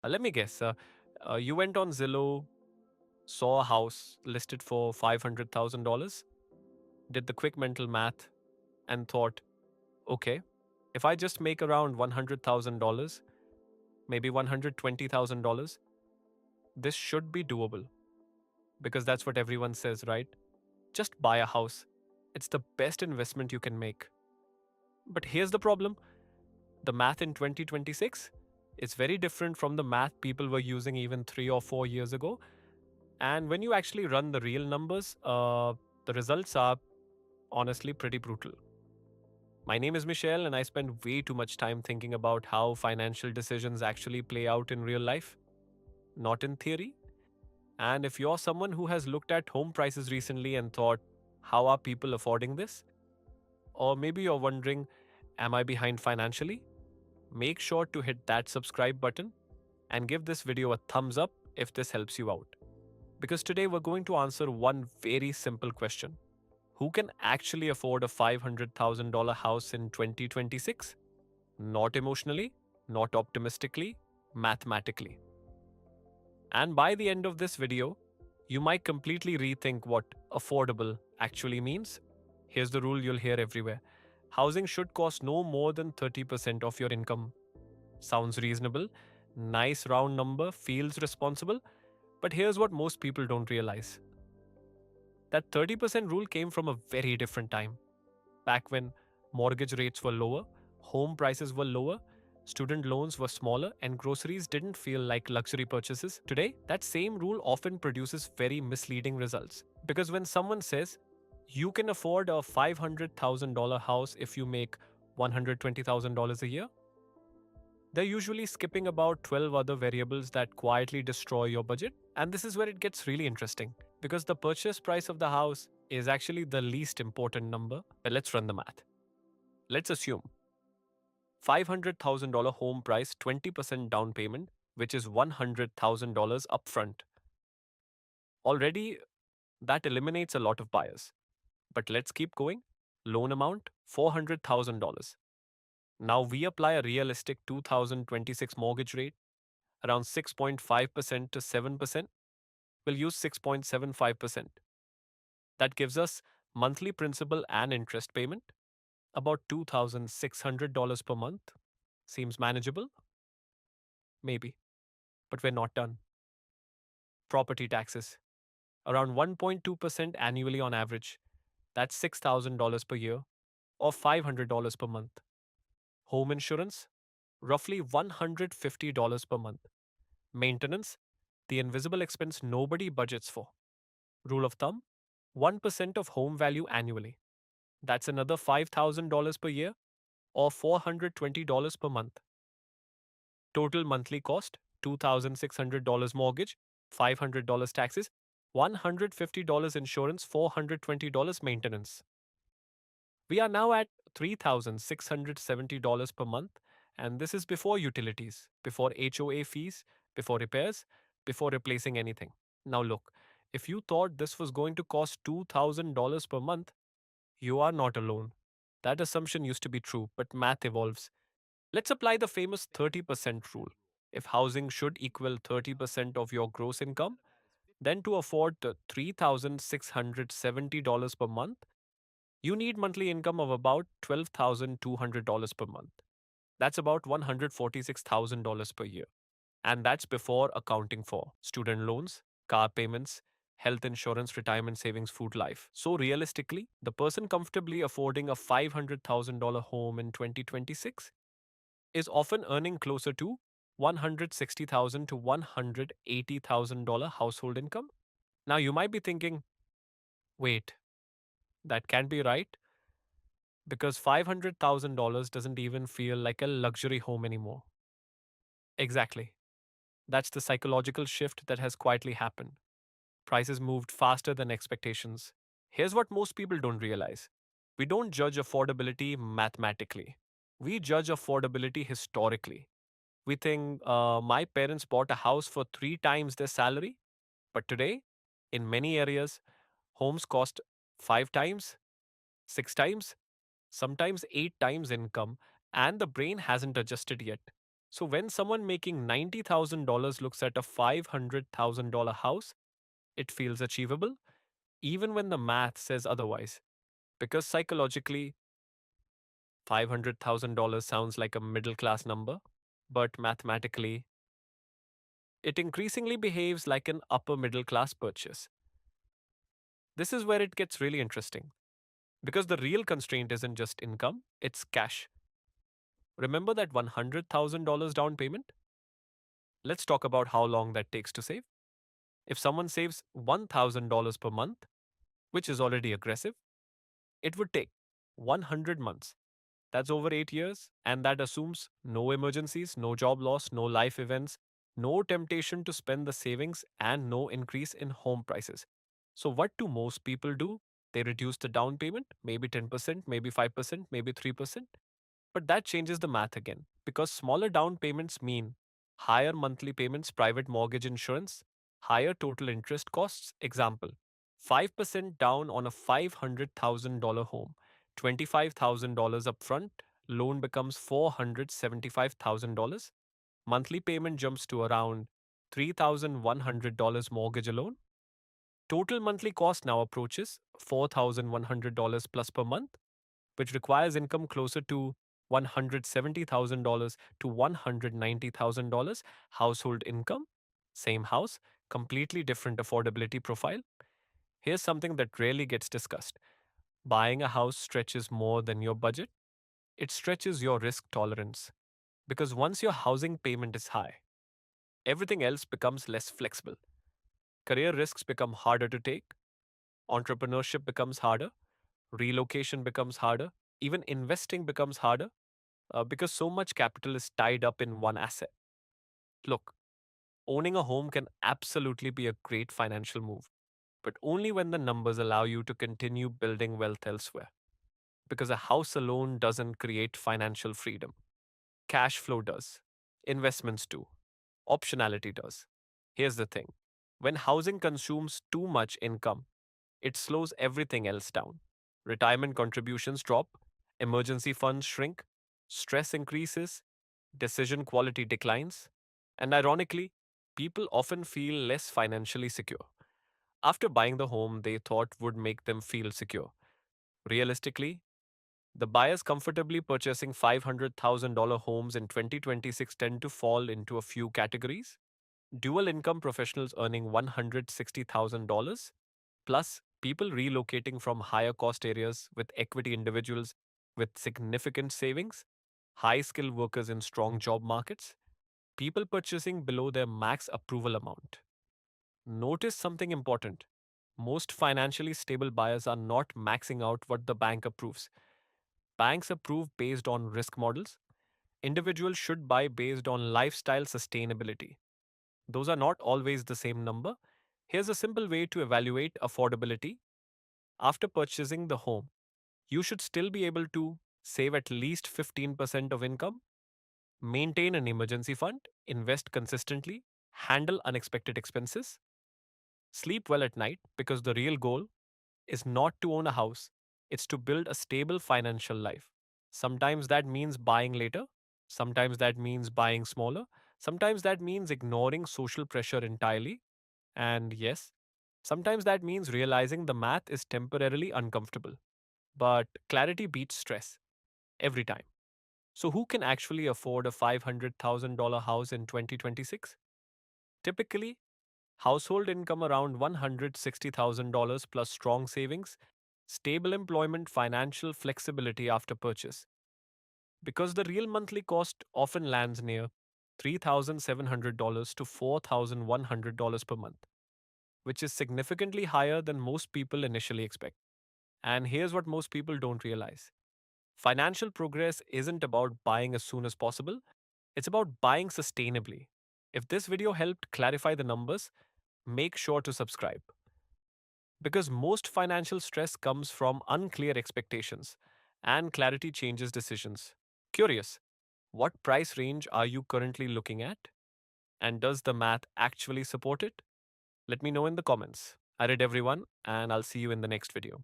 Let me guess. You went on Zillow, saw a house listed for $500,000, did the quick mental math, and thought, okay, if I just make around $100,000, maybe $120,000, this should be doable. Because that's what everyone says, right? Just buy a house. It's the best investment you can make. But here's the problem: the math in 2026 is very different from the math people were using even 3 or 4 years ago. And when you actually run the real numbers, the results are honestly pretty brutal. My name is Michelle, and I spend way too much time thinking about how financial decisions actually play out in real life, not in theory. And if you're someone who has looked at home prices recently and thought, how are people affording this? Or maybe you're wondering, am I behind financially? Make sure to hit that subscribe button and give this video a thumbs up if this helps you out. Because today we're going to answer one very simple question: who can actually afford a $500,000 house in 2026? Not emotionally, not optimistically, mathematically. And by the end of this video, you might completely rethink what affordable actually means. Here's the rule you'll hear everywhere: housing should cost no more than 30% of your income. Sounds reasonable, nice round number, feels responsible, but here's what most people don't realize: that 30% rule came from a very different time. Back when mortgage rates were lower, home prices were lower, student loans were smaller, and groceries didn't feel like luxury purchases. Today, that same rule often produces very misleading results. Because when someone says, you can afford a $500,000 house if you make $120,000 a year, they're usually skipping about 12 other variables that quietly destroy your budget. And this is where it gets really interesting, because the purchase price of the house is actually the least important number. But let's run the math. Let's assume $500,000 home price, 20% down payment, which is $100,000 upfront. Already, that eliminates a lot of buyers. But let's keep going. Loan amount $400,000. Now we apply a realistic 2026 mortgage rate, around 6.5% to 7%. We'll use 6.75%. That gives us monthly principal and interest payment, about $2,600 per month. Seems manageable? Maybe. But we're not done. Property taxes, around 1.2% annually on average. That's $6,000 per year or $500 per month. Home insurance, roughly $150 per month. Maintenance, the invisible expense nobody budgets for. Rule of thumb, 1% of home value annually. That's another $5,000 per year or $420 per month. Total monthly cost, $2,600 mortgage, $500 taxes, $150 insurance, $420 maintenance. We are now at $3,670 per month, and this is before utilities, before HOA fees, before repairs, before replacing anything. Now look, if you thought this was going to cost $2,000 per month, you are not alone. That assumption used to be true, but math evolves. Let's apply the famous 30% rule. If housing should equal 30% of your gross income, then to afford the $3,670 per month, you need monthly income of about $12,200 per month. That's about $146,000 per year. And that's before accounting for student loans, car payments, health insurance, retirement savings, food, life. So realistically, the person comfortably affording a $500,000 home in 2026 is often earning closer to $160,000 to $180,000 household income. Now you might be thinking, wait, that can't be right, because $500,000 doesn't even feel like a luxury home anymore. Exactly. That's the psychological shift that has quietly happened. Prices moved faster than expectations. Here's what most people don't realize: we don't judge affordability mathematically, we judge affordability historically. We think my parents bought a house for 3 times their salary, but today, in many areas, homes cost 5 times, 6 times, sometimes 8 times income, and the brain hasn't adjusted yet. So when someone making $90,000 looks at a $500,000 house, it feels achievable, even when the math says otherwise. Because psychologically, $500,000 sounds like a middle class number, but mathematically, it increasingly behaves like an upper middle class purchase. This is where it gets really interesting. Because the real constraint isn't just income, it's cash. Remember that $100,000 down payment? Let's talk about how long that takes to save. If someone saves $1,000 per month, which is already aggressive, it would take 100 months. That's over 8 years, and that assumes no emergencies, no job loss, no life events, no temptation to spend the savings, and no increase in home prices. So, what do most people do? They reduce the down payment, maybe 10%, maybe 5%, maybe 3%. But that changes the math again because smaller down payments mean higher monthly payments, private mortgage insurance, higher total interest costs. Example, 5% down on a $500,000 home, $25,000 upfront, loan becomes $475,000. Monthly payment jumps to around $3,100 mortgage alone. Total monthly cost now approaches $4,100 plus per month, which requires income closer to $170,000 to $190,000 household income. Same house, completely different affordability profile. Here's something that rarely gets discussed. Buying a house stretches more than your budget. It stretches your risk tolerance. Because once your housing payment is high, everything else becomes less flexible. Career risks become harder to take. Entrepreneurship becomes harder. Relocation becomes harder. Even investing becomes harder because so much capital is tied up in one asset. Look, owning a home can absolutely be a great financial move, but only when the numbers allow you to continue building wealth elsewhere. Because a house alone doesn't create financial freedom. Cash flow does, investments do, optionality does. Here's the thing, when housing consumes too much income, it slows everything else down. Retirement contributions drop, emergency funds shrink, stress increases, decision quality declines, and ironically, people often feel less financially secure. After buying the home they thought would make them feel secure. Realistically, the buyers comfortably purchasing $500,000 homes in 2026 tend to fall into a few categories. Dual income professionals earning $160,000, plus people relocating from higher cost areas with equity individuals with significant savings, high skilled workers in strong job markets, people purchasing below their max approval amount. Notice something important. Most financially stable buyers are not maxing out what the bank approves. Banks approve based on risk models. Individuals should buy based on lifestyle sustainability. Those are not always the same number. Here's a simple way to evaluate affordability. After purchasing the home, you should still be able to save at least 15% of income, maintain an emergency fund, invest consistently, handle unexpected expenses, sleep well at night because the real goal is not to own a house, it's to build a stable financial life. Sometimes that means buying later, sometimes that means buying smaller, sometimes that means ignoring social pressure entirely, and yes, sometimes that means realizing the math is temporarily uncomfortable. But clarity beats stress every time. So, who can actually afford a $500,000 house in 2026? Typically, household income around $160,000 plus strong savings, stable employment, financial flexibility after purchase. Because the real monthly cost often lands near $3,700 to $4,100 per month, which is significantly higher than most people initially expect. And here's what most people don't realize: financial progress isn't about buying as soon as possible, it's about buying sustainably. If this video helped clarify the numbers, make sure to subscribe. Because most financial stress comes from unclear expectations, and clarity changes decisions. Curious, what price range are you currently looking at? And does the math actually support it? Let me know in the comments. I read everyone, and I'll see you in the next video.